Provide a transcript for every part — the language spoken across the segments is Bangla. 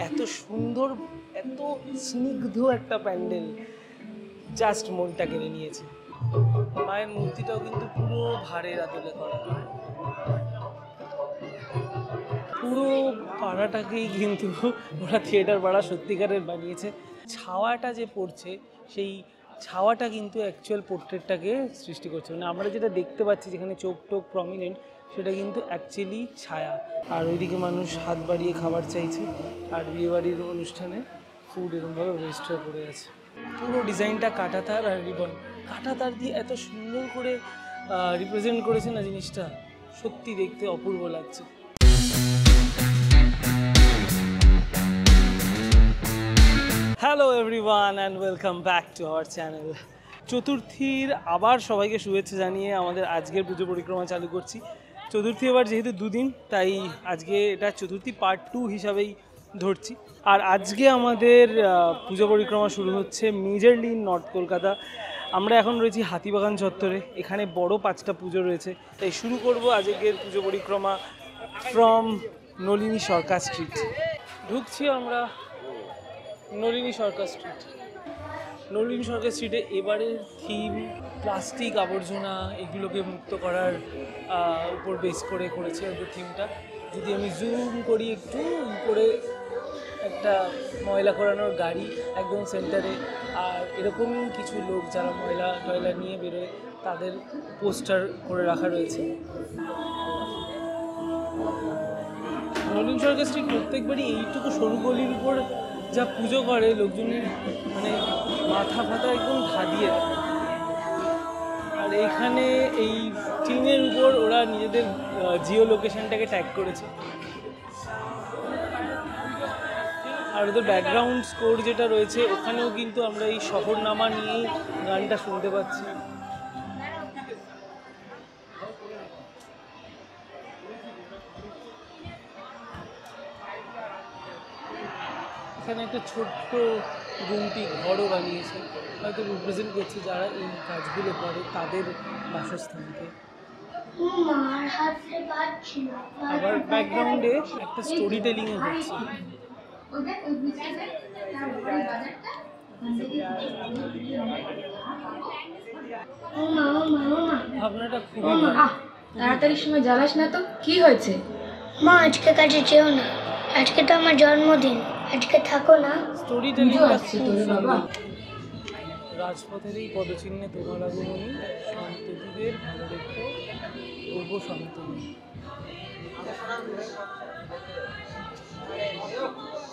এত সুন্দর, এত স্নিগ্ধ একটা প্যান্ডেল, জাস্ট মনটা কেড়ে নিয়েছে। মায়ের মূর্তিটাও কিন্তু পুরো ভাড়ের আদলে করা, পুরো পাড়াটাকেই কিন্তু ওরা থিয়েটার পাড়া সত্যিকারের বানিয়েছে। ছাওয়াটা যে পড়ছে, সেই ছাওয়াটা কিন্তু অ্যাকচুয়াল পোর্ট্রেটটাকে সৃষ্টি করছে। মানে আমরা যেটা দেখতে পাচ্ছি যেখানে চোখ টোক প্রমিনেন্ট, সেটা কিন্তু অ্যাকচুয়ালি ছায়া। আর ওইদিকে মানুষ হাত বাড়িয়ে খাবার চাইছে, আর বিয়েবাড়ির অনুষ্ঠানে ফুড এরকমভাবে ওয়েস্ট করে আছে। পুরো ডিজাইনটা কাঁটাতার আর রিবন, কাঁটাতার দিয়ে এত সুন্দর করে রিপ্রেজেন্ট করেছে না জিনিসটা, সত্যি দেখতে অপূর্ব লাগছে। Hello everyone and welcome back to our channel. চতুর্থীর আবার সবাইকে শুভেচ্ছা জানিয়ে আমাদের আজকের পুজো পরিক্রমা চালু করছি। চতুর্থী এবার যেহেতু দুদিন, তাই আজকে এটা চতুর্থী পার্ট 2 হিসাবেই ধরছি। আর আজকে আমাদের পুজো পরিক্রমা শুরু হচ্ছে মেজরলি ইন নর্থ কলকাতা। আমরা এখন রয়েছি হাতিবাগান চত্বরে, এখানে বড় 5টা পুজো রয়েছে, তাই শুরু করব আজকের পুজো পরিক্রমা ফ্রম নলিনী সরকার স্ট্রিট। ঢুকছি আমরা নলিনী সরকার স্ট্রিট। নলিনী সরকার স্ট্রিটে এবারের থিম প্লাস্টিক আবর্জনা এগুলোকে মুক্ত করার উপর বেস করে করেছে ওদের থিমটা। যদি আমি জুম করি একটু উপরে, একটা ময়লা করানোর গাড়ি একদম সেন্টারে, আর এরকমই কিছু লোক যারা ময়লা টয়লা নিয়ে বেরোয় তাদের পোস্টার করে রাখা রয়েছে। নলিনী সরকার স্ট্রিট প্রত্যেকবারই এইটুকু সরু গলির উপর যা পুজো করে লোকজনের, মানে মাথা ফাতা একদম ধাঁধিয়ে দেয়। আর এখানে এই টিনের উপর ওরা নিজেদের জিও লোকেশনটাকে ট্যাগ করেছে। আর ওদের ব্যাকগ্রাউন্ড স্কোর যেটা রয়েছে ওখানেও কিন্তু আমরা এই শহরনামা নিয়েই গানটা শুনতে পাচ্ছি। এখানে একটা ছোট্ট গুমটি ঘরও বানিয়েছে, হয়তো রিপ্রেজেন্ট করছে যারা এই কাজগুলো করে তাদের বাসস্থানকে। আবার ব্যাকগ্রাউন্ডে একটা স্টোরি টেলিংও হচ্ছে। ভাবনাটা খুবই ভালো। তাড়াতাড়ি সময় জ্বালাস না তো, কি হয়েছে? মা আজকে কাজে যেও না, আজকে তো আমার জন্মদিন, আজকে থাকো না। স্টোরি টেলিংটা খুব সুন্দর। রাজপথের এই পদচিহ্নে তোমার আগমনী, সন্ততিদের ভালো দেখতে পূর্ব সন্ততি।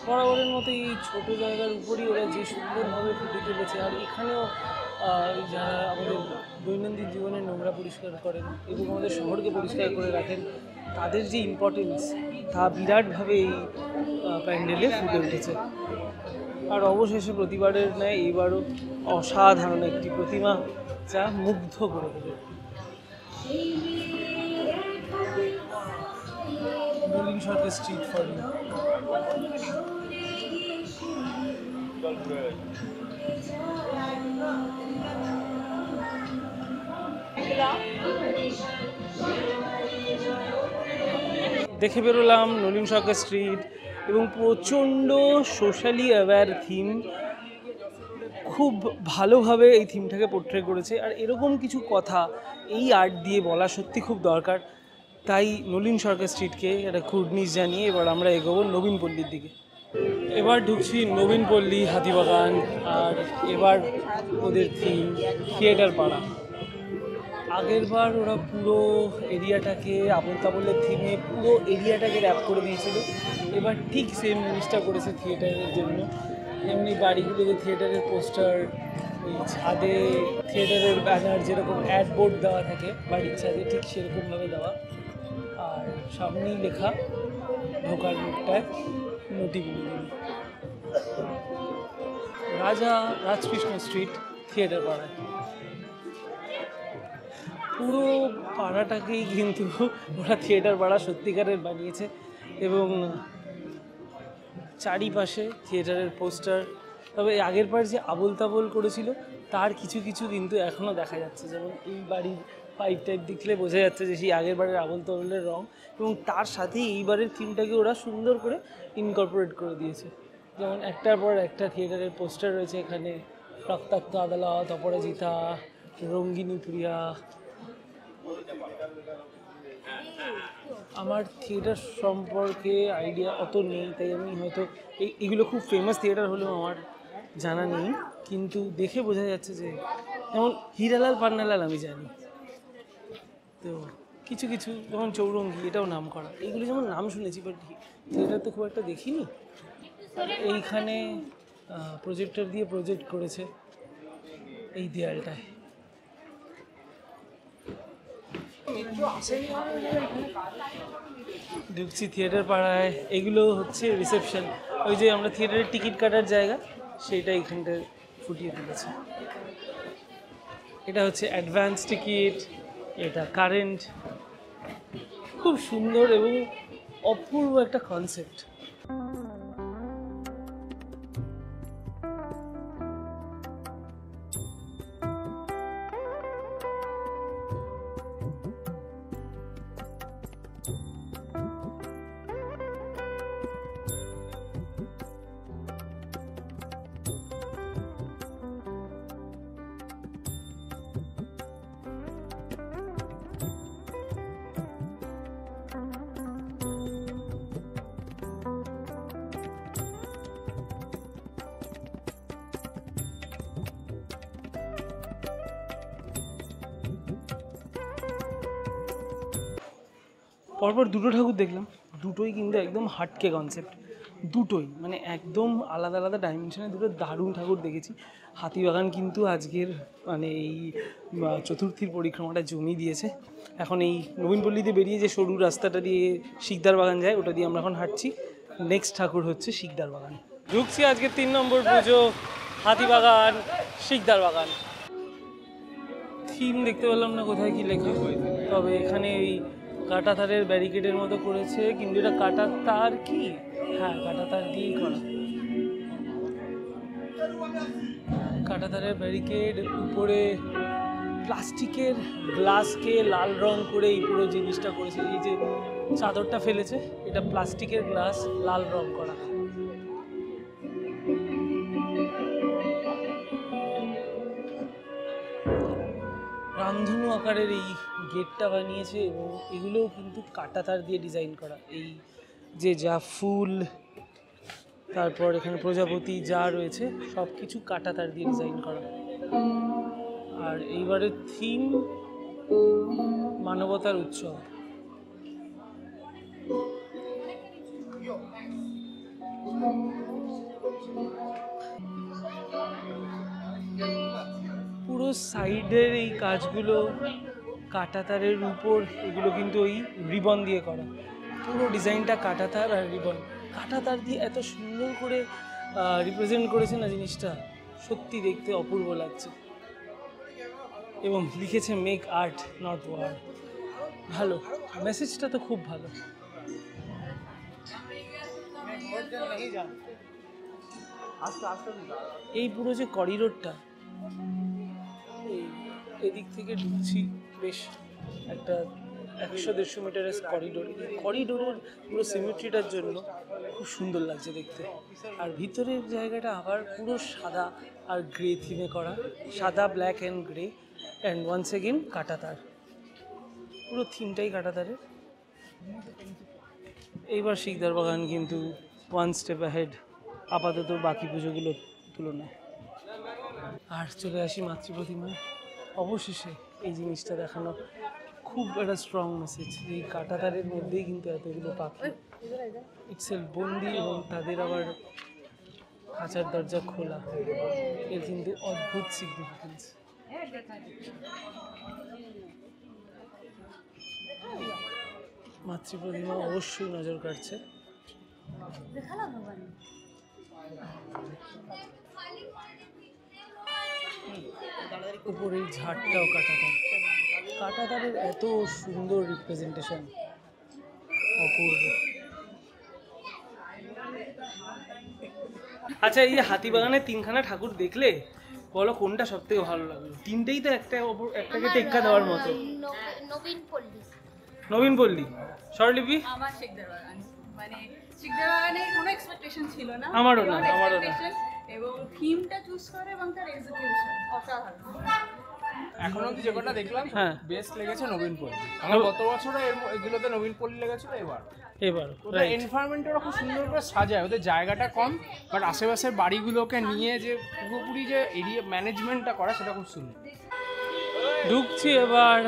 বরাবরের মতো এই ছোটো জায়গার উপরই ওরা যে সুন্দরভাবে ফুটে তুলেছে। আর এখানেও যারা আমাদের দৈনন্দিন জীবনের নোংরা পরিষ্কার করেন এবং আমাদের শহরকে পরিষ্কার করে রাখেন, তাদের যে ইম্পর্টেন্স তা বিরাটভাবে এই প্যান্ডেলে ফুটে উঠেছে। আর অবশেষে প্রতিবারের ন্যায় এইবারও অসাধারণ একটি প্রতিমা, যা মুগ্ধ করে দেবে। নলিনী সরকার স্ট্রিট ফর ইউ। দেখে বেরোলাম নলিনী সরকার স্ট্রিট, এবং প্রচণ্ড সোশ্যালি অ্যাওয়্যার থিম, খুব ভালোভাবে এই থিমটাকে পোর্ট্রে করেছে। আর এরকম কিছু কথা এই আর্ট দিয়ে বলা সত্যি খুব দরকার। তাই নলিনী সরকার স্ট্রিটকে একটা কুর্নিশ জানিয়ে এবার আমরা এগোবো নবীনপল্লীর দিকে। এবার ঢুকছি নবীনপল্লী হাতিবাগান, আর এবার ওদের থিম থিয়েটার পাড়া। আগের বার ওরা পুরো এরিয়াটাকে আবল তাবলের থিমে পুরো এরিয়াটাকে র্যাপ করে দিয়েছিল, এবার ঠিক সেম জিনিসটা করেছে থিয়েটারের জন্য। যেমন এই বাড়িগুলোতে থিয়েটারের পোস্টার, ওই ছাদে থিয়েটারের ব্যানার যেরকম অ্যাড বোর্ড দেওয়া থাকে বাড়ির ছাদে, ঠিক সেরকমভাবে দেওয়া। আর সামনেই লেখা ঢোকার মুখটায় নটিগুলি। রাজকৃষ্ণ স্ট্রিট থিয়েটার পাড়ায়। পুরো পাড়াটাকেই কিন্তু ওরা থিয়েটার পাড়া সত্যিকারের বানিয়েছে, এবং চারিপাশে থিয়েটারের পোস্টার। তবে আগের বার যে আবোল তাবোল করেছিল তার কিছু কিছু কিন্তু এখনও দেখা যাচ্ছে। যেমন এই বাড়ির পাইপ টাইপ দেখলে বোঝা যাচ্ছে যে সেই আগের বারের আবল তবলের রং, এবং তার সাথে এইবারের থিমটাকে ওরা সুন্দর করে ইনকর্পোরেট করে দিয়েছে। যেমন একটার পর একটা থিয়েটারের পোস্টার রয়েছে এখানে, রক্তাক্ত আদালত, অপরাজিতা, রঙ্গিনী প্রিয়া। আমার থিয়েটার সম্পর্কে আইডিয়া অত নেই, তাই আমি হয়তো এগুলো খুব ফেমাস থিয়েটার হলেও আমার জানা নেই, কিন্তু দেখে বোঝা যাচ্ছে যে যেমন হিরালাল পান্নালাল আমি জানি, তো কিছু কিছু যেমন চৌরঙ্গি এটাও নাম করা, এইগুলো যেমন নাম শুনেছি বাট থিয়েটার তো খুব একটা দেখিনি। এইখানে প্রজেক্টর দিয়ে প্রজেক্ট করেছে এই দেয়ালটায়। ঢুকছি থিয়েটার পাড়ায়, এগুলো হচ্ছে রিসেপশন, ওই যে আমরা থিয়েটারের টিকিট কাটার জায়গা সেইটা এইখানটায় ফুটিয়ে তুলেছে। এটা হচ্ছে অ্যাডভান্স টিকিট, এটা কারেন্ট, খুব সুন্দর এবং অপূর্ব একটা কনসেপ্ট। পরপর দুটো ঠাকুর দেখলাম, দুটোই কিন্তু একদম হাটকে কনসেপ্ট, দুটোই মানে একদম আলাদা আলাদা ডাইমেনশনে দুটো দারুণ ঠাকুর দেখেছি। হাতিবাগান কিন্তু আজকের মানে এই চতুর্থীর পরিক্রমাটা জমিয়ে দিয়েছে। এখন এই নবীনপল্লীতে বেরিয়ে যে সরু রাস্তাটা দিয়ে শিকদার বাগান যায়, ওটা দিয়ে আমরা এখন হাঁটছি। নেক্সট ঠাকুর হচ্ছে শিকদার বাগান। ঢুকছি আজকে 3 নম্বর পুজো, হাতিবাগান, শিকদার বাগান। থিম দেখতে পেলাম না কোথায় কি লেখা, তবে এখানে এই কাটা তারের ব্যারিকেডের মতো করেছে, কিন্তু এটা কাটা তার কি, হ্যাঁ কাটা তার দিয়েই করা, কাটা তারের ব্যারিকেড, উপরে প্লাস্টিকের গ্লাসকে লাল রং করে এই পুরো জিনিসটা করেছে। এই যে চাদরটা ফেলেছে এটা প্লাস্টিকের গ্লাস লাল রং করা। রামধনু আকারের এই গেটটা বানিয়েছে, এবং এগুলোও কিন্তু কাটা তার দিয়ে ডিজাইন করা। এই যে যা ফুল, তারপর এখানে প্রজাপতি যা রয়েছে সব কিছু কাটা তার দিয়ে ডিজাইন করা। আর এইবারের থিম মানবতার উৎসব। পুরো সাইডের এই কাজগুলো কাঁটাতারের উপর, এগুলো কিন্তু ওই রিবন দিয়ে করা, পুরো ডিজাইনটা কাঁটাতার আর রিবন। কাঁটাতার দিয়ে এত সুন্দর করে রিপ্রেজেন্ট করেছে না জিনিসটা, সত্যি দেখতে অপূর্ব লাগছে। এবং লিখেছে মেক আর্ট নট ওয়ার, ভালো মেসেজটা তো খুব ভালো। এই পুরো যে করিডোরটা, এদিক থেকে ঢুকছি, বেশ একটা 100-150 মিটারের করিডোর। এই করিডোরের পুরো সিমেট্রিটার জন্য খুব সুন্দর লাগছে দেখতে। আর ভিতরের জায়গাটা আবার পুরো সাদা আর গ্রে থিমে করা, সাদা, black and grey, and once again কাঁটাতার, পুরো থিমটাই কাঁটাতারের। এইবার শিকদার বাগান কিন্তু 1 স্টেপ অ্যাহেড আপাতত বাকি পুজোগুলোর তুলনায়। আর চলে আসি মাতৃ প্রতিমায়। অবশেষে এই জিনিসটা দেখানো, খুব একটা স্ট্রং মেসেজ। এই কাঁটাতারের মধ্যেই কিন্তু এতগুলো পাখি ইটসেলফ বন্দি, এবং তাদের আবার খাঁচার দরজা খোলা, এর কিন্তু অদ্ভুত সিগনিফিকেন্স। মাতৃ প্রতিমা অবশ্যই নজর কাটছে। উপরের ঝাড়টাও কাঁটাতার, কাঁটাতারের এত সুন্দর রিপ্রেজেন্টেশন, অপূর্ব। আচ্ছা, এই হাতিবাগানে 3খানা ঠাকুর দেখলে বলো কোনটা সব থেকে ভালো লাগলো? তিনটেই তো একটাকে টেক্কা দেওয়ার মতো। নবীন পল্লী। নবীন পল্লী, স্বরলিপি। আমার শিকদার বাগান, মানে শিকদার বাগানের কোনো এক্সপেকটেশন ছিল না, আমারও না, Beyond আমারও না। expectation, এবং থিমটা চুজ করে এবং তার এক্সিকিউশন অসাধারণ। এখন অব্দি যে কটা দেখলাম হ্যাঁ। বেস্ট লেগেছে নবীন পল্লী। আমার গত বছরও এগুলোতে নবীন পল্লী লেগেছিল, এবার ওদের এনভায়রনমেন্টটা খুব সুন্দর করে সাজায়, ওদের জায়গাটা কম বাট আশেপাশের বাড়িগুলোকে নিয়ে যে পুরোপুরি যে এরিয়া ম্যানেজমেন্টটা করা সেটা খুব সুন্দর। ঢুকছি এবার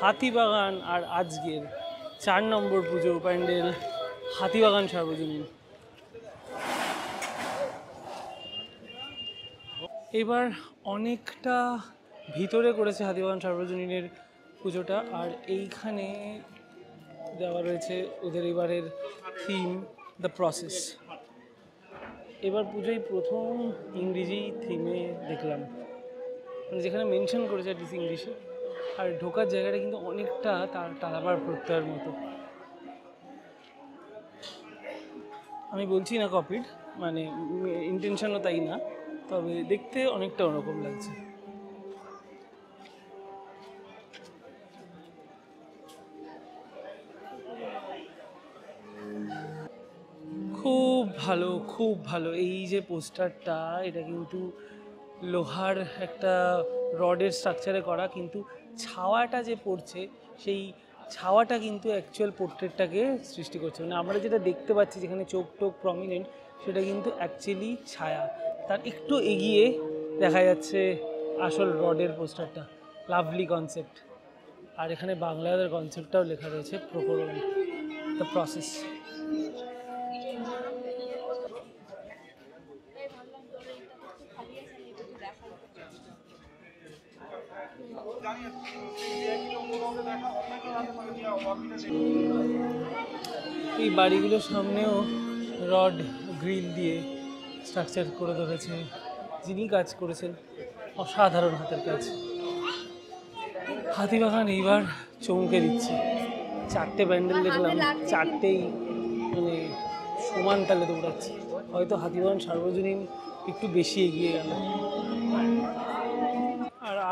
হাতিবাগান, আর আজকের 4 নম্বর পুজো প্যান্ডেল হাতিবাগান সার্বজনীন। এবার অনেকটা ভিতরে করেছে হাতিবাগান সার্বজনীনের পুজোটা, আর এইখানে দেওয়া রয়েছে ওদের এবারের থিম দ্য প্রসেস। এবার পুজোয় প্রথম ইংরেজি থিমে দেখলাম, মানে যেখানে মেনশন করেছে অ্যাটলিস্ট ইংলিশে, আর ঢোকার জায়গাটা কিন্তু অনেকটা তার তালাবার প্রত্যয়ের মতো। আমি বলছি না কপিড, মানে ইন্টেনশনও তাই না, তবে দেখতে অনেকটা ওরকম লাগছে। খুব ভালো, খুব ভালো। এই যে পোস্টারটা, এটা কিন্তু লোহার একটা রডের স্ট্রাকচারে করা, কিন্তু ছাওয়াটা যে পড়ছে সেই ছাওয়াটা কিন্তু অ্যাকচুয়াল পোর্ট্রেটটাকে সৃষ্টি করছে। মানে আমরা যেটা দেখতে পাচ্ছি যেখানে চোখ টোক প্রমিনেন্ট, সেটা কিন্তু অ্যাকচুয়ালি ছায়া। তার একটু এগিয়ে দেখা যাচ্ছে আসল রডের পোস্টারটা। Lovely concept. আর এখানে বাংলার কনসেপ্টটাও লেখা রয়েছে, প্রকরণ, দ্য প্রসেস। এই বাড়িগুলোর সামনেও রড গ্রিল দিয়ে স্ট্রাকচার করে ধরেছে। যিনি কাজ করেছেন অসাধারণ হাতের কাজ। হাতিবাগান এইবার চমকে দিচ্ছে। 4টে প্যান্ডেল দেখলাম, 4টেই মানে সমান তালে দৌড়াচ্ছে। হয়তো হাতিবাগান সার্বজনীন একটু বেশি এগিয়ে গেল।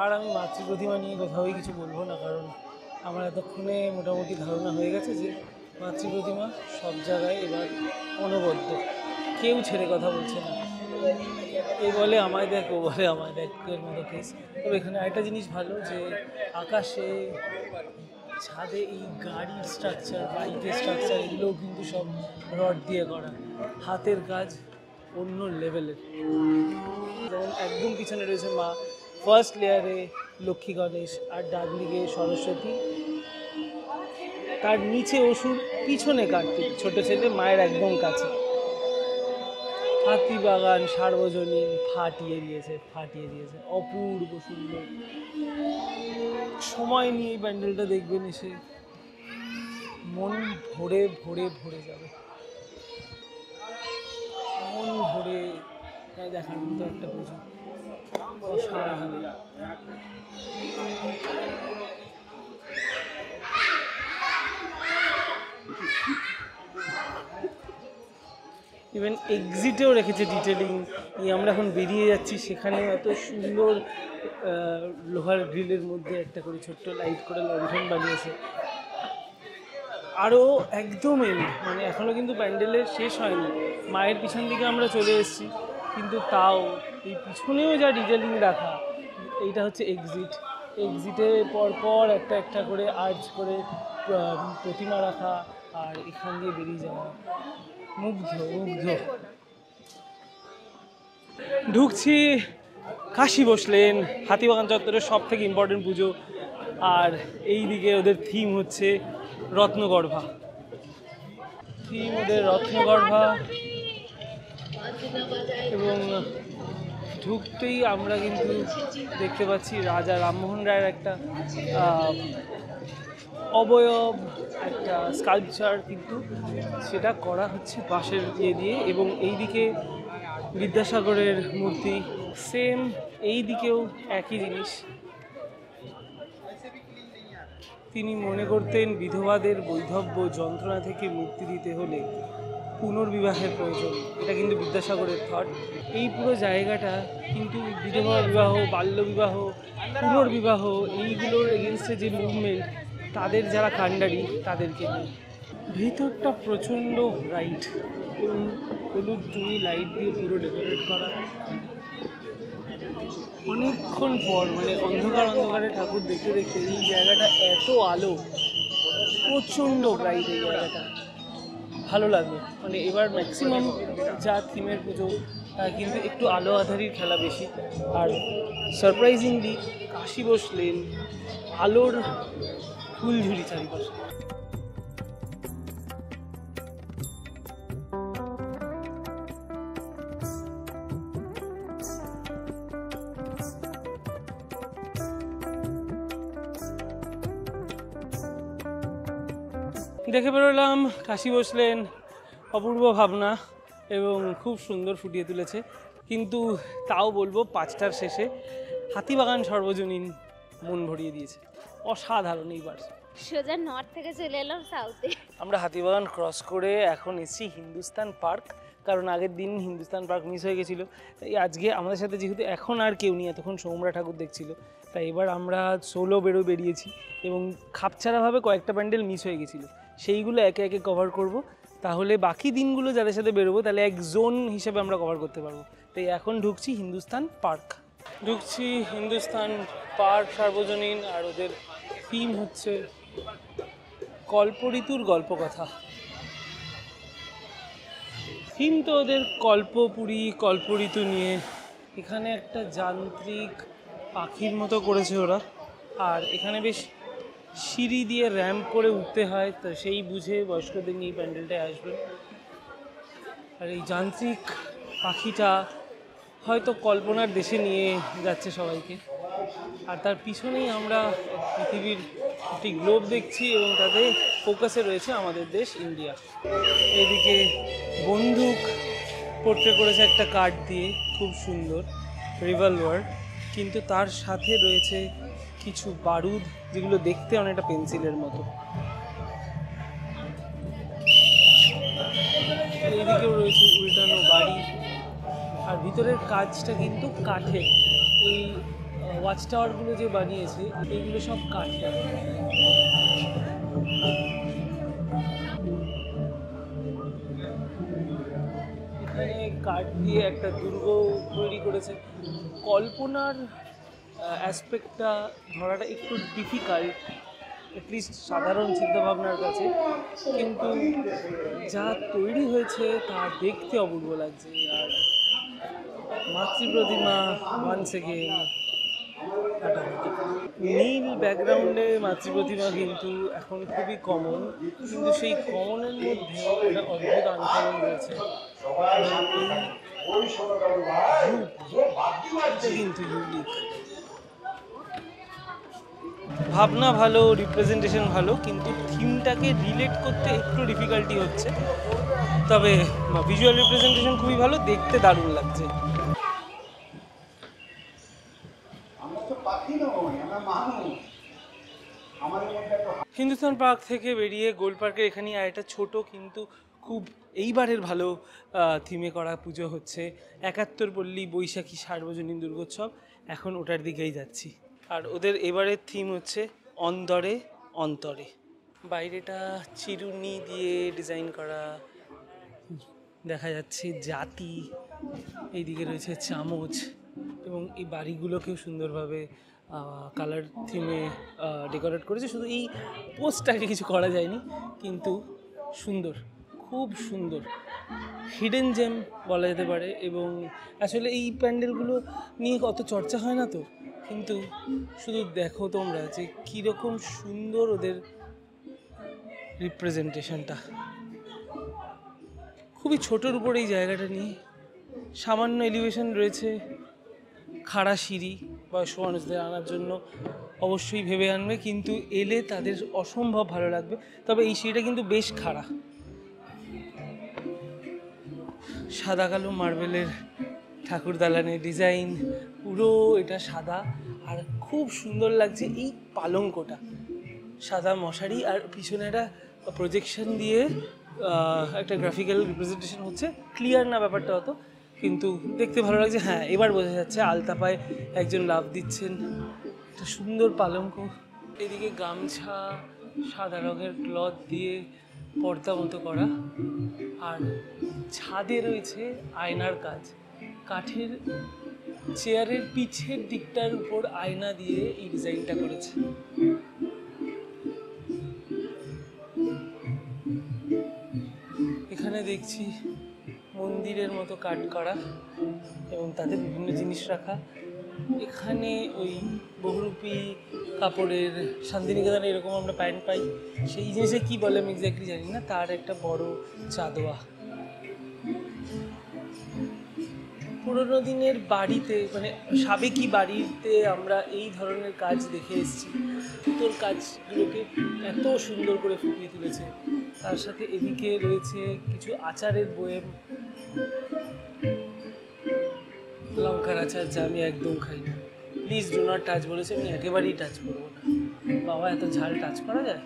আর আমি মাতৃ প্রতিমা নিয়ে কোথাওই কিছু বলবো না, কারণ আমার এতক্ষণে মোটামুটি ধারণা হয়ে গেছে যে মাতৃ প্রতিমা সব জায়গায় এবার অনবদ্য, কেউ ছেড়ে কথা বলছে না। এই বলে আমায় দেখ, ও বলে আমায় দেখ, এর মতো কেস। তবে এখানে আরেকটা জিনিস ভালো, যে আকাশে ছাদে এই গাড়ির স্ট্রাকচার, বাইকের স্ট্রাকচার, এগুলোও কিন্তু সব রড দিয়ে করা। হাতের কাজ অন্য লেভেলের। যেমন একদম পিছনে রয়েছে মা, ফার্স্ট লেয়ারে লক্ষ্মী গণেশ, আর ডান দিকে সরস্বতী, তার নিচে অসুর, পিছনে কার্তিক ছোট ছেলে, মায়ের একদম কাছে। হাতিবাগান সার্বজনীন ফাটিয়ে দিয়েছে, ফাটিয়ে দিয়েছে, অপূর্ব সুন্দর। সময় নিয়ে এই প্যান্ডেলটা দেখবেন, এসে মন ভরে ভরে ভরে যাবে, মন ভরে দেখার মতো একটা পুজো। অসাধারণ। ইভেন এক্সিটেও রেখেছে ডিটেলিং। আমরা এখন বেরিয়ে যাচ্ছি, সেখানে এত সুন্দর লোহার গ্রিলের মধ্যে একটা করে ছোট্ট লাইট করে লণ্ঠন বানিয়েছে। আরও একদম মানে এখনও কিন্তু প্যান্ডেলের শেষ হয়নি। মায়ের পিছন দিকে আমরা চলে এসেছি, কিন্তু তাও এই পিছনেও যা ডিটেলিং রাখা। এইটা হচ্ছে এক্সিট, এক্সিটে পরপর একটা একটা করে আর্চ করে প্রতিমা রাখা, আর এখান দিয়ে বেরিয়ে যাওয়া। মুগ্ধ মুগ্ধ। ঢুকছি কাশী বসলেন, হাতিবাগান চত্বরের সব থেকে ইম্পর্টেন্ট পুজো। আর এই দিকে ওদের থিম হচ্ছে রত্নগর্ভা। থিম ওদের রত্নগর্ভা। এবং ঢুকতেই আমরা কিন্তু দেখতে পাচ্ছি রাজা রামমোহন রায়ের একটা অবয়ব, একটা স্কাল্পচার, কিন্তু সেটা করা হচ্ছে বাঁশের দিয়ে। এবং এই দিকে বিদ্যাসাগরের মূর্তি, সেম এই দিকেও একই জিনিস। তিনি মনে করতেন বিধবাদের বৈধব্য যন্ত্রণা থেকে মুক্তি দিতে হলে পুনর্বিবাহের প্রয়োজন, এটা কিন্তু বিদ্যাসাগরের থট। এই পুরো জায়গাটা কিন্তু বিধবা বিবাহ, বাল্যবিবাহ, পুনর্বিবাহ এইগুলোর এগেনস্টে যে মুভমেন্ট, তাদের যারা কাণ্ডারি তাদেরকে নিয়ে। ভেতরটা প্রচণ্ড ব্রাইট এবং হলুদ চুনি লাইট দিয়ে পুরো ডেকোরেট করা। অনেকক্ষণ পর মানে অন্ধকারে ঠাকুর দেখতে দেখতে এই জায়গাটা এত আলো, প্রচণ্ড ব্রাইট এই জায়গাটা, ভালো লাগবে। মানে এবার ম্যাক্সিমাম যা থিমের পুজো কিন্তু একটু আলো আধারির খেলা বেশি। আর সারপ্রাইজিংলি কাশী বসলেন আলোর ফুলঝুরি চারিপাশে। দেখে বেরোলাম কাশী বসলেন, অপূর্ব ভাবনা এবং খুব সুন্দর ফুটিয়ে তুলেছে। কিন্তু তাও বলবো 5টার শেষে হাতিবাগান সর্বজনীন মন ভরিয়ে দিয়েছে, অসাধারণ। এইবার সোজা নর্থ থেকে চলে এলাম সাউথে। আমরা হাতিবাগান ক্রস করে এখন এসেছি হিন্দুস্তান পার্ক, কারণ আগের দিন হিন্দুস্তান পার্ক মিস হয়ে গেছিলো। তাই আজকে আমাদের সাথে যেহেতু এখন আর কেউ নেই, এতক্ষণ সৌম্যরা ঠাকুর দেখছিল, তাই এবার আমরা সোলো বেরিয়েছি এবং খাপছাড়াভাবে কয়েকটা প্যান্ডেল মিস হয়ে গেছিলো, সেইগুলো একে একে কভার করব। তাহলে বাকি দিনগুলো যাদের সাথে বেরোবো তাহলে এক জোন হিসেবে আমরা কভার করতে পারবো। তাই এখন ঢুকছি হিন্দুস্তান পার্ক। হিন্দুস্তান পার্ক সার্বজনীন, আর ওদের থিম হচ্ছে কল্পঋতুর গল্পকথা। থিম তো ওদের কল্পপুরী, কল্পঋতু নিয়ে। এখানে একটা যান্ত্রিক পাখির মতো করেছে ওরা, আর এখানে বেশ সিঁড়ি দিয়ে র্যাম্প করে উঠতে হয়, তো সেই বুঝে বয়স্কদের নিয়ে প্যান্ডেলটায় আসবে। আর এই যান্ত্রিক পাখিটা হয়তো কল্পনার দেশে নিয়ে যাচ্ছে সবাইকে। আর তার পিছনেই আমরা পৃথিবীর একটি গ্লোব দেখছি এবং তাতে ফোকাসে রয়েছে আমাদের দেশ ইন্ডিয়া। এদিকে বন্দুক পোর্ট্রে করেছে একটা কার্ড দিয়ে, খুব সুন্দর রিভলভার, কিন্তু তার সাথে রয়েছে কিছু বারুদ যেগুলো দেখতে অনেকটা পেন্সিলের মতো। এইদিকেও রয়েছে উল্টানো বাড়ি, আর ভিতরের কাজটা কিন্তু কাঠের। এই ওয়াচ টাওয়ারগুলো যে বানিয়েছে এইগুলো সব কাঠের। এখানে কাঠ দিয়ে একটা দুর্গ তৈরি করেছে। কল্পনার অ্যাসপেক্টটা ধরাটা একটু ডিফিকাল্ট, অ্যাটলিস্ট সাধারণ চিন্তাভাবনার কাছে, কিন্তু যা তৈরি হয়েছে তা দেখতে অপূর্ব লাগছে। আর মাতৃপ্রতিমা ওয়ান্স এগেইন, নীল ব্যাকগ্রাউন্ডে মাতৃপ্রতিমা কিন্তু এখন খুবই কমন, কিন্তু সেই কমনের মধ্যে একটা অদ্ভুত আনকমন রয়েছে। কিন্তু ইউনিক, ভাবনা ভালো, রিপ্রেজেন্টেশন ভালো, কিন্তু থিমটাকে রিলেট করতে একটু ডিফিকাল্টি হচ্ছে। তবে ভিজুয়াল রিপ্রেজেন্টেশন খুবই ভালো, দেখতে দারুণ লাগছে। হিন্দুস্তান পার্ক থেকে বেরিয়ে গোল পার্কের এখানে আর একটা ছোট কিন্তু খুব এইবারের ভালো থিমে করা পুজো হচ্ছে ৭১ পল্লী বৈশাখী সার্বজনীন দুর্গোৎসব। এখন ওটার দিকেই যাচ্ছি। আর ওদের এবারের থিম হচ্ছে অন্তরে অন্তরে। বাইরেটা চিরুনি দিয়ে ডিজাইন করা, দেখা যাচ্ছে জাতি, এইদিকে রয়েছে চামচ, এবং এই বাড়িগুলোকেও সুন্দরভাবে কালার থিমে ডেকোরেট করেছে। শুধু এই পোস্টটাকে কিছু করা যায়নি, কিন্তু সুন্দর, খুব সুন্দর, হিডেন জেম বলা যেতে পারে। এবং আসলে এই প্যান্ডেলগুলো নিয়ে অত চর্চা হয় না তো, কিন্তু শুধু দেখো তোমরা যে কীরকম সুন্দর ওদের রিপ্রেজেন্টেশনটা। খুবই ছোটোর উপর এই জায়গাটা নিয়ে, সামান্য এলিভেশন রয়েছে, খাড়া সিঁড়ি বয়স্ক মানুষদের আনার জন্য অবশ্যই ভেবে আনবে, কিন্তু এলে তাদের অসম্ভব ভালো লাগবে। তবে এই সিঁড়িটা কিন্তু বেশ খাড়া। সাদা কালো মার্বেলের ঠাকুর দালানের ডিজাইন, পুরো এটা সাদা, আর খুব সুন্দর লাগছে এই পালঙ্কটা, সাদা মশারি, আর পিছনে একটা প্রজেকশন দিয়ে একটা গ্রাফিক্যাল রিপ্রেজেন্টেশন হচ্ছে। ক্লিয়ার না ব্যাপারটা হতো, কিন্তু দেখতে ভালো লাগছে। হ্যাঁ, এবার বোঝা যাচ্ছে আলতাপায় একজন লাফ দিচ্ছেন, একটা সুন্দর পালঙ্ক, এদিকে গামছা সাদা রঙের ক্লথ দিয়ে পর্দা মতো করা, আর ছাদে রয়েছে আয়নার কাজ। কাঠের চেয়ারের পিছের দিকটার উপর আয়না দিয়ে এই ডিজাইনটা করেছে। এখানে দেখছি মন্দিরের মতো কাট করা এবং তাতে বিভিন্ন জিনিস রাখা। এখানে ওই বহুরূপী কাপড়ের শান্তিনিকেতনে এরকম আমরা প্যান্ট পাই, সেই জিনিসে কী বলে আমি এক্স্যাক্টলি জানি না, তার একটা বড় চাদোয়া। পুরোনো দিনের বাড়িতে, মানে সাবেকি বাড়িতে আমরা এই ধরনের কাজ দেখে এসেছি। সুতোর কাজগুলোকে এত সুন্দর করে ফুটিয়ে তুলেছে। তার সাথে এদিকে রয়েছে কিছু আচারের বয়েম, লঙ্কার আচার, যা আমি একদম খাই না। প্লিজ ডু নট টাচ বলেছে, আমি একেবারেই টাচ করবো না। বাবা, এত ঝাল টাচ করা যায়?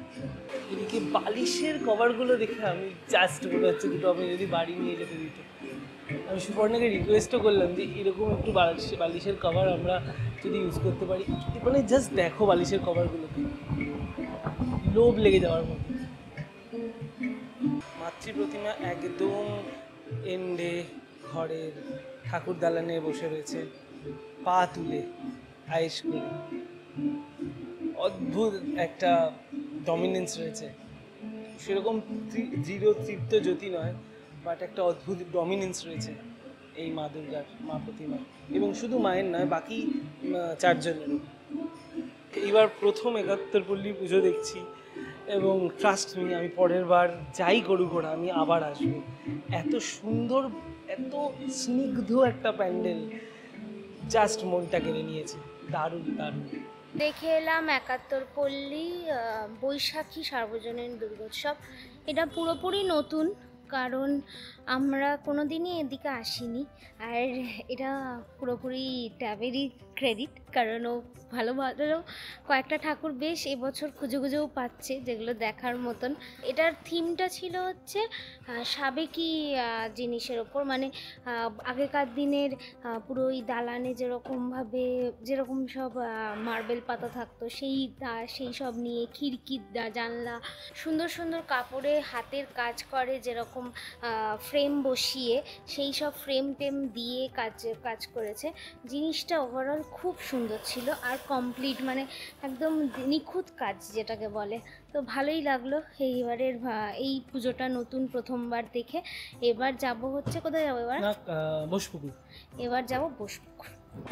এদিকে বালিশের কভারগুলো দেখে আমি জাস্ট মনে হচ্ছে দুটো আমি যদি বাড়ি নিয়ে যেতে দিত। আমি সুপর্ণাকে রিকোয়েস্টও করলাম যে এরকম একটু বালিশের কভার আমরা যদি ইউজ করতে পারি। মানে জাস্ট দেখো বালিশের কভারগুলোকে, লোভ লেগে যাওয়ার মতো। মাতৃ প্রতিমা একদম এন্ডে ঘরের ঠাকুর দালানে বসে রয়েছে, পা তুলে আয়েশ করে। অদ্ভুত একটা ডমিনেন্স রয়েছে, সেরকম দৃঢ় তৃপ্ত জ্যোতি নয়, বাট একটা অদ্ভুত ডমিনেন্স রয়েছে এই মা দুর্গার, মা প্রতিমা। এবং শুধু মায়ের নয়, বাকি চারজনেরও। এইবার প্রথম ৭১ পল্লী পুজো দেখছি এবং ট্রাস্ট মি, আমি পরের বার যাই করুক ওরা, আমি আবার আসবো। এত সুন্দর, এত স্নিগ্ধ একটা প্যান্ডেল, জাস্ট মনটা কেড়ে নিয়েছে। দারুণ দারুণ। দেখে এলাম ৭১ পল্লী বৈশাখী সার্বজনীন দুর্গোৎসব। এটা পুরোপুরি নতুন, কারণ আমরা কোনো দিনই এদিকে আসিনি। আর এটা পুরোপুরি ট্যাবেরই ক্রেডিট, কারণ ও ভালো ভালো কয়েকটা ঠাকুর বেশ এবছর খুঁজে খুঁজেও পাচ্ছে, যেগুলো দেখার মতন। এটার থিমটা ছিল হচ্ছে সাবেকি জিনিসের ওপর, মানে আগেকার দিনের পুরো ওই দালানে যেরকম সব মার্বেল পাতা থাকতো, সেই সব নিয়ে খিড়কি, জানলা, সুন্দর সুন্দর কাপড়ে হাতের কাজ করে, যেরকম ফ্রেম বসিয়ে সেই সব ফ্রেম টেম দিয়ে কাজ করেছে। জিনিসটা ওভারঅল খুব সুন্দর ছিল, আর কমপ্লিট, মানে একদম নিখুঁত কাজ যেটাকে বলে। তো ভালোই লাগলো এইবারের এই পুজোটা নতুন প্রথমবার দেখে। এবার যাব হচ্ছে, কোথায় যাবো এবার? বোসপুকুর। এবার যাব বোসপুকুর।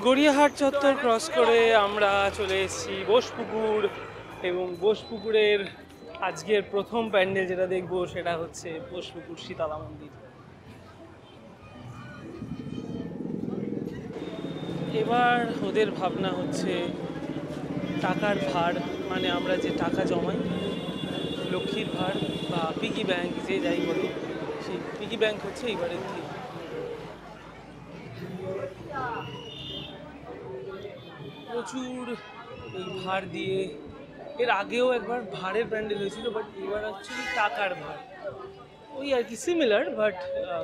গড়িয়াহাট চত্বর ক্রস করে আমরা চলে এসেছি বোসপুকুর, এবং বোসপুকুরের আজকের প্রথম প্যান্ডেল যেটা দেখবো সেটা হচ্ছে বোসপুকুর শীতলা মন্দির। এবার ওদের ভাবনা হচ্ছে টাকার ভার, মানে আমরা যে টাকা জমাই, লক্ষ্মীর ভার বা পিগি ব্যাংক, যে যাই বলি, সেই পিগি ব্যাংক হচ্ছে এইবারের থিম। প্রচুর এই ভার দিয়ে, এর আগেও একবার ভাড়ের প্যান্ডেল হয়েছিল, বাট এবার অ্যাকচুয়ালি টাকার ভার। ওই আর কি সিমিলার, বাট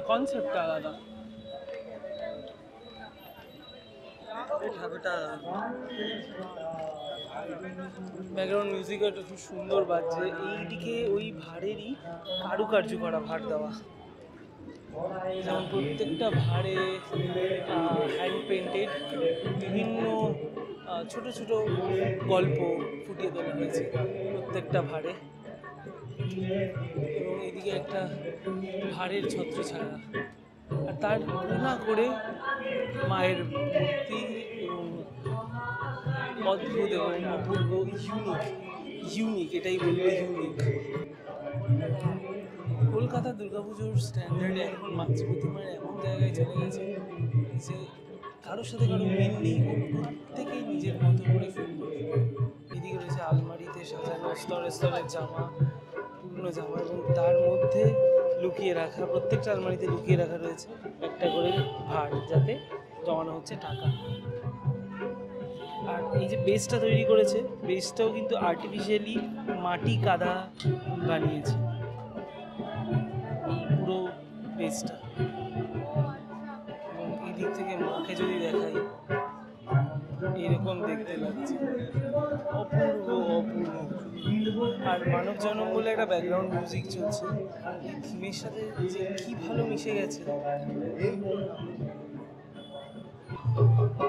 কনসেপ্টটা আলাদা। ব্যাকগ্রাউন্ড মিউজিকটা খুব সুন্দর বাজছে। এইদিকে ওই ভাড়েরই কারুকার্য করা ভার দেওয়া, যেমন প্রত্যেকটা ভাড়ে হ্যান্ড পেন্টেড বিভিন্ন ছোট ছোট গল্প ফুটিয়ে তোলা হয়েছে প্রত্যেকটা ভাড়ে। এবং এদিকে একটা ভাড়ের ছত্রছায়া, আর তার তুলনা করে মায়ের মূর্তি এবং অদ্ভুত এবং অপূর্ব, ইউনিক, এটাই বলবো, ইউনিক। কলকাতা দুর্গাপুজোর স্ট্যান্ডার্ডে এখন মাতৃ প্রতিমার এমন জায়গায় চলে গেছে যে কারোর সাথে কারো মিল নেই, প্রত্যেকেই নিজের মতো করে সুন্দর। এদিকে রয়েছে আলমারিতে সাজানো স্তরে স্তরের জামা, পুরনো জামা, এবং তার মধ্যে লুকিয়ে রাখা, প্রত্যেকটা আলমারিতে লুকিয়ে রাখা রয়েছে একটা করে ভার, যাতে জমানো হচ্ছে টাকা। আর এই যে বেসটা তৈরি করেছে, বেসটাও কিন্তু আর্টিফিশিয়ালি মাটি কাদা বানিয়েছে। অ্যাম্বিয়েন্সটা। এবং এই দিক থেকে মাকে যদি দেখাই, এরকম দেখতে লাগছে, অপূর্ব অপূর্ব। আর মানব জনম বলে একটা ব্যাকগ্রাউন্ড মিউজিক চলছে, এই থিমের সাথে যে কি ভালো মিশে গেছে।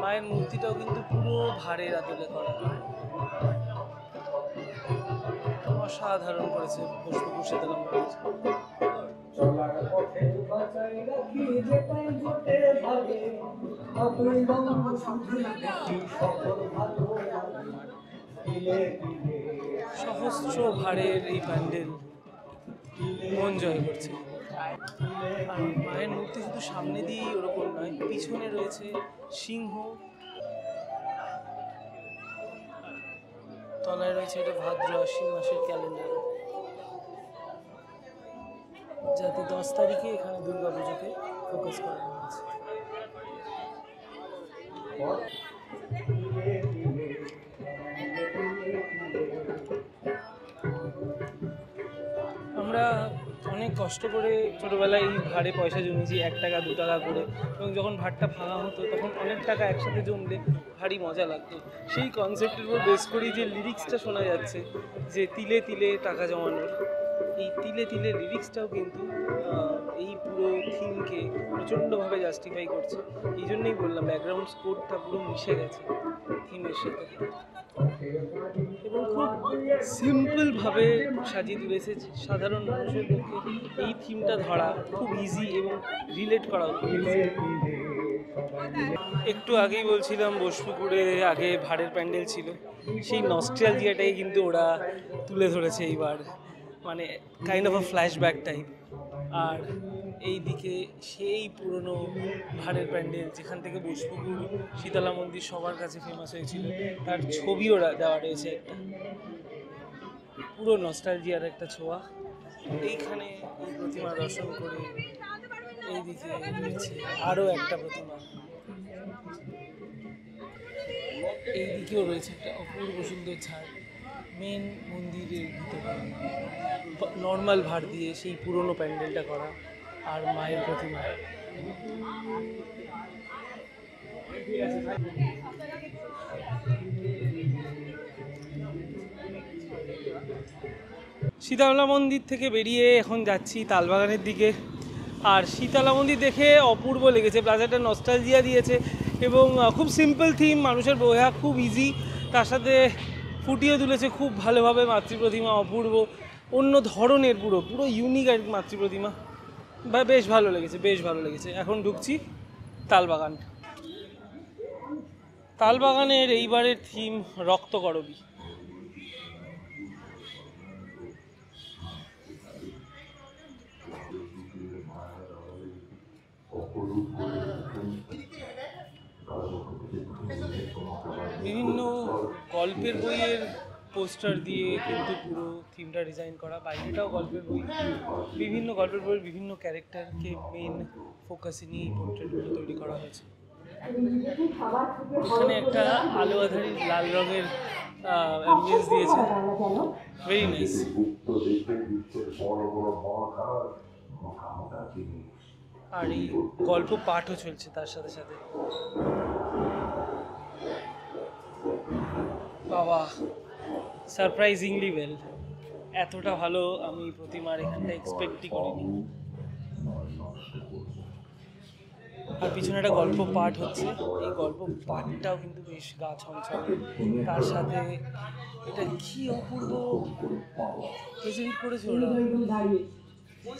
মায়ের মূর্তিটাও কিন্তু পুরো ভাড়ের আদলে করা, অসাধারণ করেছে পুষ্পপুর শীতলা মন্দির। সহস্র ভাড়ের এই প্যান্ডেল মন জয় করছে। আর মায়ের মূর্তি শুধু সামনে দিয়েই ওরকম নয়, পিছনে রয়েছে সিংহ, তলায় রয়েছে এটা ভাদ্র আশ্বিন মাসের ক্যালেন্ডার, যাতে 10 তারিখে এখানে দুর্গা পুজোকে ফোকাস করা হয়েছে। আমরা অনেক কষ্ট করে ছোটোবেলায় এই ভাড়ে পয়সা জমিয়েছি, 1 টাকা 2 টাকা করে, এবং যখন ভাড়টা ভাঙা হতো তখন অনেক টাকা একসাথে জমলে ভারী মজা লাগতো। সেই কনসেপ্টের উপর বেস করেই যে লিরিক্সটা শোনা যাচ্ছে, যে তিলে তিলে টাকা জমানোর, এই তিলে তিলে লিরিক্সটাও কিন্তু এই পুরো থিমকে প্রচণ্ডভাবে জাস্টিফাই করছে। এই জন্যই বললাম ব্যাকগ্রাউন্ড স্কোরটা পুরো মিশে গেছে থিমের সাথে, এবং খুব সিম্পলভাবে সাজিয়ে তুলেছে। সাধারণ মানুষের পক্ষে এই থিমটা ধরা খুব ইজি এবং রিলেট করা খুব ইজি। একটু আগেই বলছিলাম বোসপুকুরে আগে ভাড়ের প্যান্ডেল ছিল, সেই নস্টালজিয়াটাই কিন্তু ওরা তুলে ধরেছে এইবার, মানে kind of a flashback type. আর এই দিকে সেই পুরনো ভাড়ের প্যান্ডেল যেখান থেকে বোসপুকুর শীতলা মন্দির সবার কাছে ফেমাস হয়েছিল, তার ছবিও দেওয়া রয়েছে একটা, পুরো নস্টালজিয়ার একটা ছোঁয়া। এইখানে এই প্রতিমা দর্শন করে এই দিকে রয়েছে আরও একটা প্রতিমা, এই দিকেও রয়েছে একটা অপূর্ব সুন্দর ঝাড়। মেন মন্দিরের ভিতরে নর্মাল ভাড় দিয়ে সেই পুরনো প্যান্ডেলটা করা, আর মায়ের প্রতিমা। শীতলা মন্দির থেকে বেরিয়ে এখন যাচ্ছি তালবাগানের দিকে। আর শীতলা মন্দির দেখে অপূর্ব লেগেছে, প্লাজাটা নস্টালজিয়া দিয়েছে এবং খুব সিম্পল থিম, মানুষের বোঝা খুব ইজি, তার সাথে ফুটিয়ে তুলেছে খুব ভালোভাবে মাতৃ প্রতিমা। অপূর্ব অন্য ধরনের, পুরো পুরো ইউনিক আর মাতৃ প্রতিমা, বেশ ভালো লেগেছে, বেশ ভালো লেগেছে। এখন ঢুকছি তালবাগান। তালবাগানের এইবারের থিম রক্তকরবী। বিভিন্ন গল্পের বইয়ের পোস্টার দিয়ে কিন্তু পুরো থিমটা ডিজাইন করা, বাইরেটাও গল্পের বই, বিভিন্ন গল্পের বইয়ের বিভিন্ন ক্যারেক্টারকে মেন ফোকাসে নিয়ে পোর্ট্রেটগুলো তৈরি করা হয়েছে। এখানে একটা আলো আধারি লাল রঙের অ্যাম্বিয়েন্স দিয়েছে, ভেরি নাইস। আর এই গল্প পাঠও চলছে তার সাথে সাথে। বাবা, সারপ্রাইজিংলি ওয়েল, এতটা ভালো আমি প্রতিমার এখানটা এক্সপেক্টই করিনি। আর পিছনে একটা গল্প পাঠ হচ্ছে, এই গল্প পাঠটাও কিন্তু বেশ গা ছমছমে, তার সাথে এটা কি অপূর্ব প্রেজেন্ট করেছে ওরা,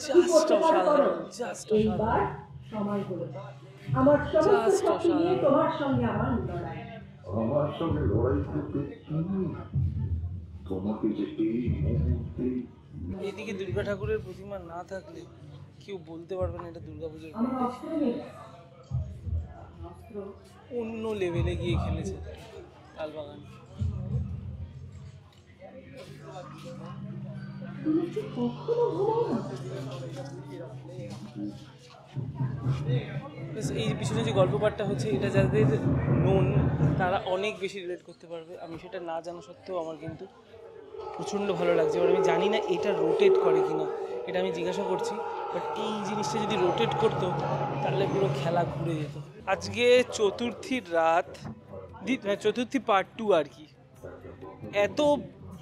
জাস্ট অসাধারণ, জাস্ট অসাধারণ, জাস্ট অসাধারণ। আমার সঙ্গে লড়াই করতে তোমাকে যে এই মুহূর্তে। এইদিকে দুর্গা ঠাকুরের প্রতিমা না থাকলে কেউ বলতে পারবে না এটা দুর্গাপুজোর, অন্য লেভেলে গিয়ে খেলেছে তালবাগান। এই পিছনে যে গল্প পাঠটা হচ্ছে, এটা যাদের নোন তারা অনেক বেশি রিলেট করতে পারবে। আমি সেটা না জানা সত্ত্বেও আমার কিন্তু প্রচণ্ড ভালো লাগছে। এবার আমি জানি না এটা রোটেট করে কিনা, এটা আমি জিজ্ঞাসা করছি। বাট এই জিনিসটা যদি রোটেট করতো তাহলে পুরো খেলা ঘুরে যেত। আজকে চতুর্থীর রাত, চতুর্থী পার্ট 2 আর কি, এত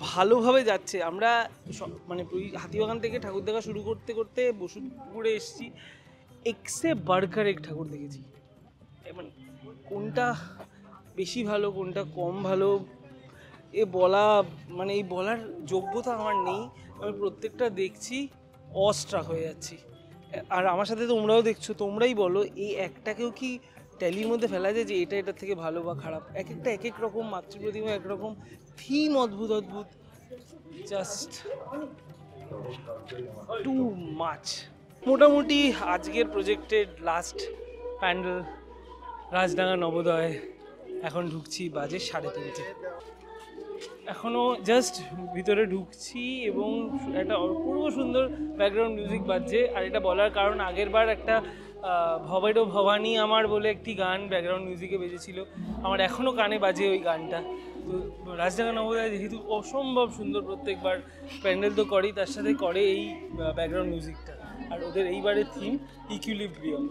ভালোভাবে যাচ্ছে। আমরা মানে হাতিবাগান থেকে ঠাকুর দেখা শুরু করতে করতে বসুপুরে এসেছি, এক্সে বার্কার এক ঠাকুর দেখেছি। মানে কোনটা বেশি ভালো কোনটা কম ভালো বলা, মানে এই বলার যোগ্যতা আমার নেই। আমি প্রত্যেকটা দেখছি, অস্ট্রাক হয়ে যাচ্ছি। আর আমার সাথে তোমরাও দেখছো, তোমরাই বলো এই একটাকেও কি ট্যালির মধ্যে ফেলা যায় যে এটা এটার থেকে ভালো বা খারাপ? এক একটা এক এক রকম, মাতৃপ্রতিমা একরকম, থিম অদ্ভুত অদ্ভুত, জাস্ট টু মাচ। মোটামুটি আজকের প্রজেক্টের লাস্ট প্যান্ডেল রাজডাঙ্গা নবোদয়, এখন ঢুকছি, বাজে 3:30। এখনও জাস্ট ভিতরে ঢুকছি এবং একটা অপূর্ব সুন্দর ব্যাকগ্রাউন্ড মিউজিক বাজছে। আর এটা বলার কারণ, আগের বার একটা ভবেরো ভবানী আমার বলে একটি গান ব্যাকগ্রাউন্ড মিউজিকে বেজেছিল, আমার এখনও কানে বাজে ওই গানটা। তো রাজডাঙ্গা নবোদয় যেহেতু অসম্ভব সুন্দর প্রত্যেকবার প্যান্ডেল তো করেই, তার সাথে করে এই ব্যাকগ্রাউন্ড মিউজিকটা। আর ওদের এইবারের থিম ইকুইলিব্রিয়াম।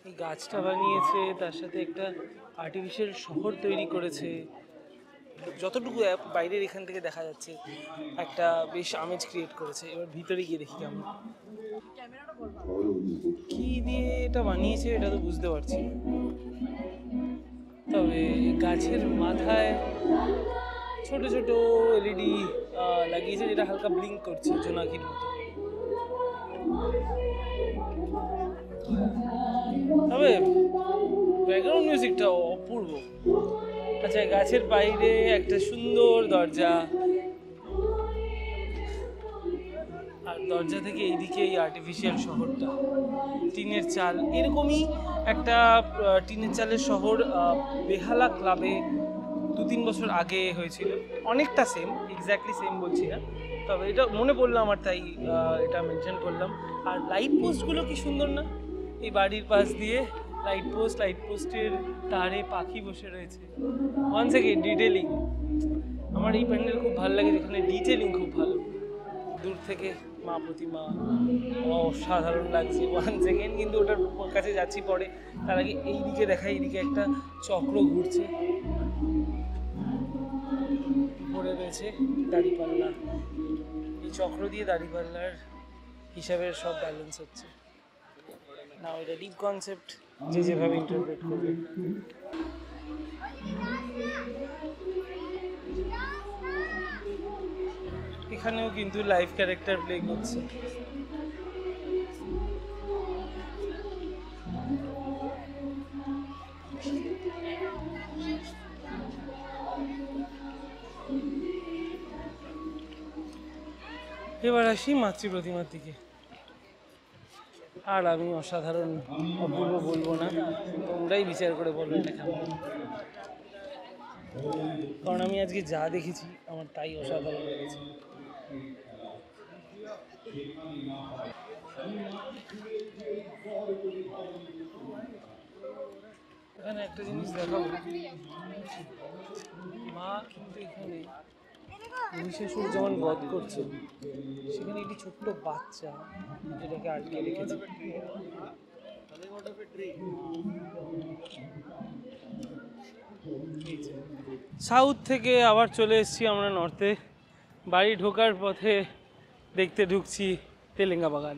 এই গাছটা বানিয়েছে, তার সাথে একটা আর্টিফিশিয়াল শহর তৈরি করেছে। যতটুকু বাইরের এখান থেকে দেখা যাচ্ছে একটা বেশ আমেজ ক্রিয়েট করেছে। এবার ভিতরে গিয়ে দেখি কেমন, কি দিয়ে এটা বানিয়েছে এটা তো বুঝতে পারছি, তবে গাছের মাথায় ছোট ছোট এলইডি লাগিয়েছে, যেটা হালকা ব্লিঙ্ক করছে জোনাকির মতো। তবে ব্যাকগ্রাউন্ড মিউজিকটা অপূর্ব। আচ্ছা, গাছের বাইরে একটা সুন্দর দরজা, আর দরজা থেকে এইদিকে এই আর্টিফিশিয়াল শহরটা, টিনের চাল। এরকমই একটা টিনের চালের শহর বেহালা ক্লাবে 2-3 বছর আগে হয়েছিল, অনেকটা সেম, এক্স্যাক্টলি সেম বলছি না, তবে এটা মনে পড়লো আমার, তাই এটা মেনশন করলাম। আর লাইট পোস্টগুলো কি সুন্দর না, এই বাড়ির পাশ দিয়ে লাইট পোস্টের তারে পাখি বসে রয়েছে। One second, detailing. আমার এই প্যান্ডেল খুব ভালো লাগে, যেখানে ডিটেলিং খুব ভালো। দূর থেকে মা প্রতিমা অসাধারণ লাগছে, ওয়ান সেকেন্ড, কিন্তু ওটার কাছে যাচ্ছি পরে। তার আগে এই দিকে দেখা, এইদিকে একটা চক্র ঘুরছে, পড়ে রয়েছে দাড়িপাল্লা। এই চক্র দিয়ে দাড়িপাল্লার হিসাবের সব ব্যালেন্স হচ্ছে না। এটা ডিপ কনসেপ্ট, যে যেভাবে ইন্টারপ্রেট করবে। এখানেও কিন্তু লাইভ ক্যারেক্টার প্লে করছে। এবার আসি মাতৃ প্রতিমার দিকে। আর আমি অসাধারণ অপূর্ব বলবো না, তোমরাই বিচার করে বলবে এটা কেমন, কারণ আমি আজকে যা দেখেছি আমার তাই অসাধারণ লেগেছে। এখানে একটা জিনিস দেখাবো, মা কিন্তু এখানে মহিষাসুর যেমন বধ করছে, সেখানে একটি ছোট্ট বাচ্চা এটাকে আটকে রেখেছে। সাউথ থেকে আবার চলে এসেছি আমরা নর্থে। বাড়ি ঢোকার পথে ঢুকছি তেলেঙ্গা বাগান।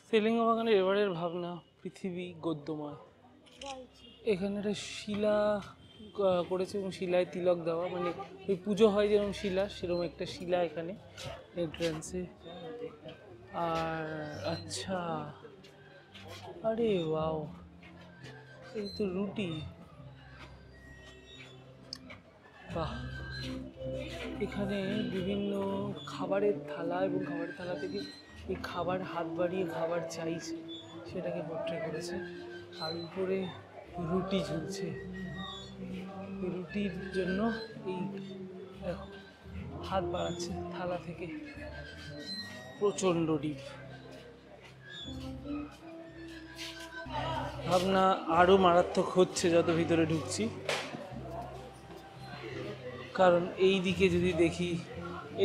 তেলেঙ্গা বাগানের এবারের ভাবনা, পৃথিবী গদ্যময়। এখানে একটা শিলা করেছে এবং শিলায় তিলক দেওয়া, মানে ওই পুজো হয় যেরকম শিলা, সেরকম একটা শিলা এখানে এন্ট্রান্সে। আর আচ্ছা, আরে ওয়াও, এই তো রুটি, বাহ। এখানে বিভিন্ন খাবারের থালা, এবং খাবারের থালা থেকে এই খাবার হাত বাড়িয়ে খাবার চাইছে সেটাকে পোট্রে করেছে। আর উপরে রুটি ঝুলছে, রুটির জন্য এই দেখো হাত বাড়াচ্ছে থালা থেকে, প্রচণ্ড ডিপ। ভাবনা আরও মারাত্মক হচ্ছে যত ভিতরে ঢুকছি, কারণ এই দিকে যদি দেখি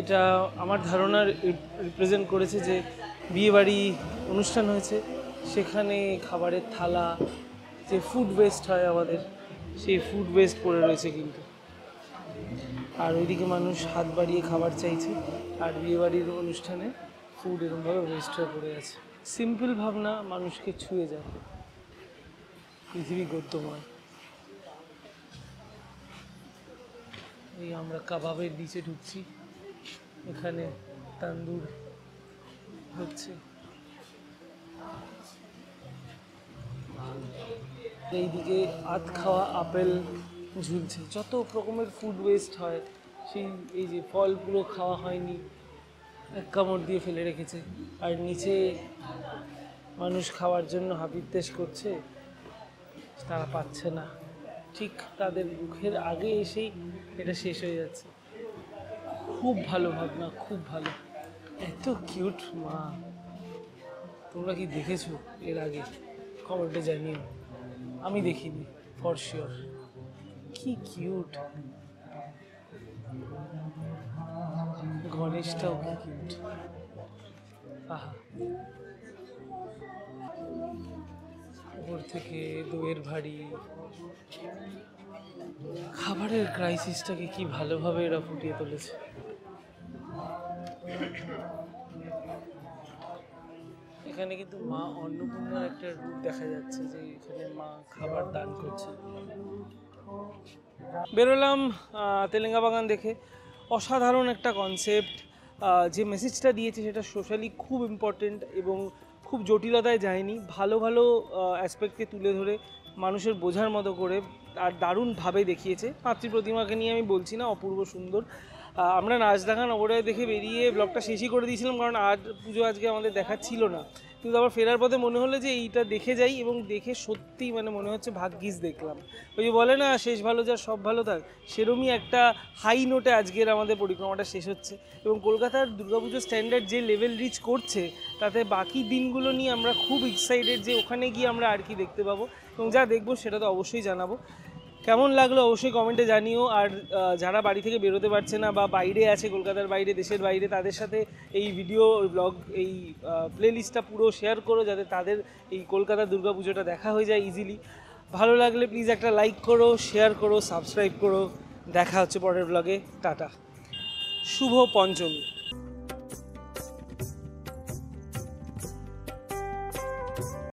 এটা আমার ধারণার রিপ্রেজেন্ট করেছে যে বিয়েবাড়ি অনুষ্ঠান হয়েছে, সেখানে খাবারের থালা, যে ফুড ওয়েস্ট হয় আমাদের, সেই ফুড ওয়েস্ট পড়ে রয়েছে কিন্তু। আর ওইদিকে মানুষ হাত বাড়িয়ে খাবার চাইছে, আর বিয়েবাড়ির অনুষ্ঠানে ফুড এরকমভাবে ওয়েস্ট হয়ে পড়ে আছে। সিম্পল ভাবনা মানুষকে ছুঁয়ে যায়, পৃথিবী গদ্যময়। এই আমরা কাবাবের নিচে ঢুকছি, এখানে তান্দুর হচ্ছে। এইদিকে আধ খাওয়া আপেল ঝুলছে। যত রকমের ফুড ওয়েস্ট হয়, সেই এই যে ফল পুরো খাওয়া হয়নি, এক কামড় দিয়ে ফেলে রেখেছে, আর নিচে মানুষ খাওয়ার জন্য হাবিত্যেশ করছে, তারা পাচ্ছে না, ঠিক তাদের মুখের আগে এসেই এটা শেষ হয়ে যাচ্ছে। খুব ভালো ভাবনা, খুব ভালো। এত কিউট মা, তোমরা কি দেখেছো এর আগে? কমেন্টে জানিও, আমি দেখিনি ফর শিওর। কি কিউট, গণেশটাও কি কিউট। আহা, উপর থেকে দইয়ের ভাড়ি, খাবারের ক্রাইসিসটাকে কি ভালোভাবে এরা ফুটিয়ে তুলেছে। এখানে কিন্তু মা অন্নপূর্ণার একটা রূপ দেখা যাচ্ছে, যে এখানে মা খাবার দান করছে। বেরোলাম তেলেঙ্গা বাগান দেখে, অসাধারণ একটা কনসেপ্ট। যে মেসেজটা দিয়েছে সেটা সোশ্যালি খুব ইম্পর্টেন্ট এবং খুব জটিলতায় যায়নি, ভালো ভালো অ্যাসপেক্টকে তুলে ধরে মানুষের বোঝার মতো করে আর দারুণভাবে দেখিয়েছে। মাতৃ প্রতিমাকে নিয়ে আমি বলছি না, অপূর্ব সুন্দর। আমরা নাচ দেখা নবরায় দেখে বেরিয়ে ব্লগটা শেষই করে দিয়েছিলাম, কারণ পুজো আজকে আমাদের দেখার ছিল না। কিন্তু আবার ফেরার পথে মনে হলো যে এইটা দেখে যাই, এবং দেখে সত্যিই মানে মনে হচ্ছে ভাগ্যিস দেখলাম। ওই যে বলে না, শেষ ভালো যার সব ভালো থাক, সেরমই একটা হাই নোটে আজকের আমাদের পরিক্রমাটা শেষ হচ্ছে। এবং কলকাতার দুর্গাপুজোর স্ট্যান্ডার্ড যে লেভেল রিচ করছে, তাতে বাকি দিনগুলো নিয়ে আমরা খুব এক্সাইটেড যে ওখানে গিয়ে আমরা আর কি দেখতে পাবো, এবং যা দেখবো সেটা তো অবশ্যই জানাবো। কেমন লাগলো অবশ্যই কমেন্টে জানিও। আর যারা বাড়ি থেকে বেরোতে পারছে না বা বাইরে আছে, কলকাতার বাইরে, দেশের বাইরে, তাদের সাথে এই ভিডিও ব্লগ, এই প্লেলিস্টটা পুরো শেয়ার করো, যাতে তাদের এই কলকাতার দুর্গাপুজোটা দেখা হয়ে যায় ইজিলি। ভালো লাগলে প্লিজ একটা লাইক করো, শেয়ার করো, সাবস্ক্রাইব করো। দেখা হচ্ছে পরের ব্লগে। টাটা, শুভ পঞ্চমী।